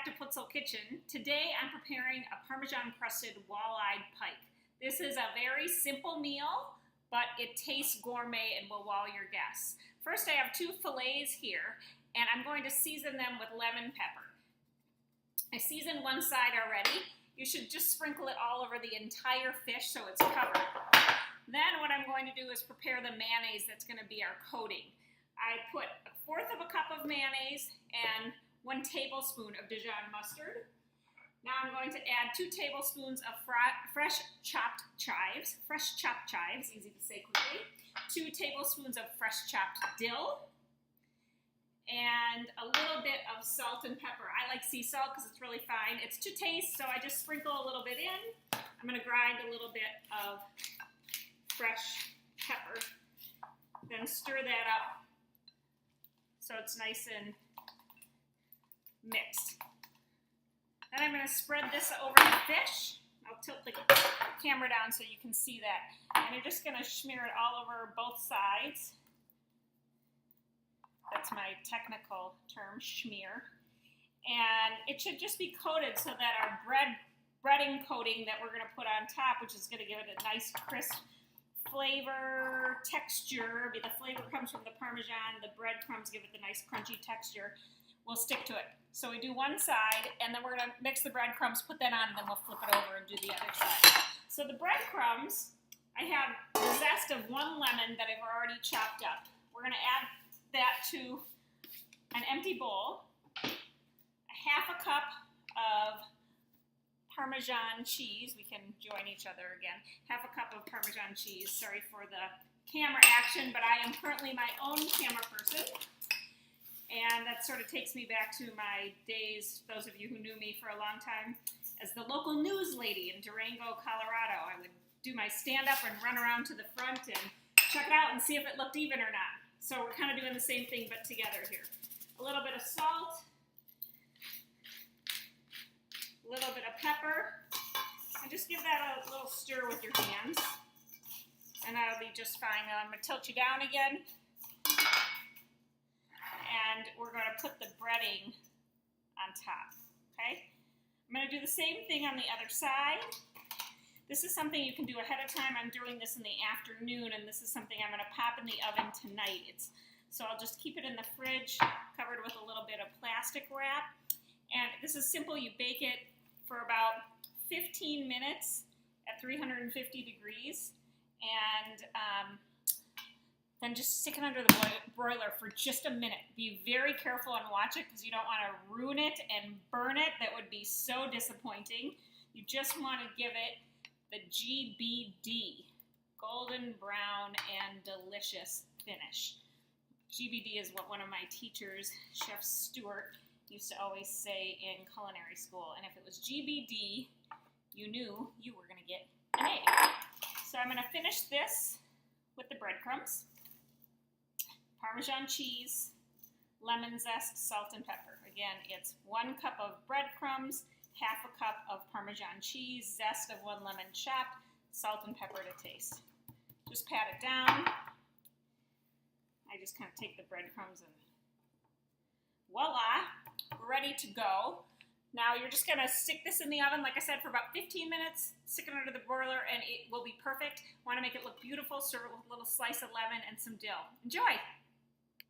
back to Putzel Kitchen. Today I'm preparing a Parmesan Crusted Walleye Pike. This is a very simple meal, but it tastes gourmet and will wow your guests. First, I have 2 fillets here, and I'm going to season them with lemon pepper. I seasoned one side already. You should just sprinkle it all over the entire fish so it's covered. Then what I'm going to do is prepare the mayonnaise that's going to be our coating. I put 1/4 cup of mayonnaise and 1 tablespoon of Dijon mustard. Now I'm going to add 2 tablespoons of fresh chopped chives, easy to say quickly, 2 tablespoons of fresh chopped dill, and a little bit of salt and pepper. I like sea salt because it's really fine. It's to taste, so I just sprinkle a little bit in. I'm going to grind a little bit of fresh pepper, then stir that up so it's nice and mixed. Then I'm going to spread this over the fish. I'll tilt the camera down so you can see that. And you're just going to smear it all over both sides. That's my technical term, schmear. And it should just be coated so that our breading coating that we're going to put on top, which is going to give it a nice crisp flavor, texture. The flavor comes from the Parmesan. The breadcrumbs give it the nice crunchy texture. We'll stick to it. So we do one side, and then we're going to mix the breadcrumbs, put that on, and then we'll flip it over and do the other side. So the breadcrumbs, I have the zest of 1 lemon that I've already chopped up. We're going to add that to an empty bowl, 1/2 cup of Parmesan cheese. We can join each other again. 1/2 cup of Parmesan cheese. Sorry for the camera action, but I am currently my own camera person. And that sort of takes me back to my days, those of you who knew me for a long time, as the local news lady in Durango, Colorado. I would do my stand-up and run around to the front and check it out and see if it looked even or not. So we're kind of doing the same thing but together here. A little bit of salt, a little bit of pepper, and just give that a little stir with your hands, and that'll be just fine. Now I'm going to tilt you down again. And we're going to put the breading on top, okay? I'm going to do the same thing on the other side. This is something you can do ahead of time. I'm doing this in the afternoon, and this is something I'm going to pop in the oven tonight. So I'll just keep it in the fridge, covered with a little bit of plastic wrap. And this is simple. You bake it for about 15 minutes at 350 degrees, and then just stick it under the broiler for just a minute. Be very careful and watch it because you don't want to ruin it and burn it. That would be so disappointing. You just want to give it the GBD, golden brown and delicious finish. GBD is what one of my teachers, Chef Stewart, used to always say in culinary school. And if it was GBD, you knew you were going to get an A. So I'm going to finish this with the breadcrumbs. Parmesan cheese, lemon zest, salt, and pepper. Again, it's 1 cup of breadcrumbs, 1/2 cup of Parmesan cheese, zest of 1 lemon chopped, salt and pepper to taste. Just pat it down. I just kind of take the breadcrumbs and voila, we're ready to go. Now you're just going to stick this in the oven, like I said, for about 15 minutes, stick it under the broiler, and it will be perfect. Want to make it look beautiful, serve it with a little slice of lemon and some dill. Enjoy!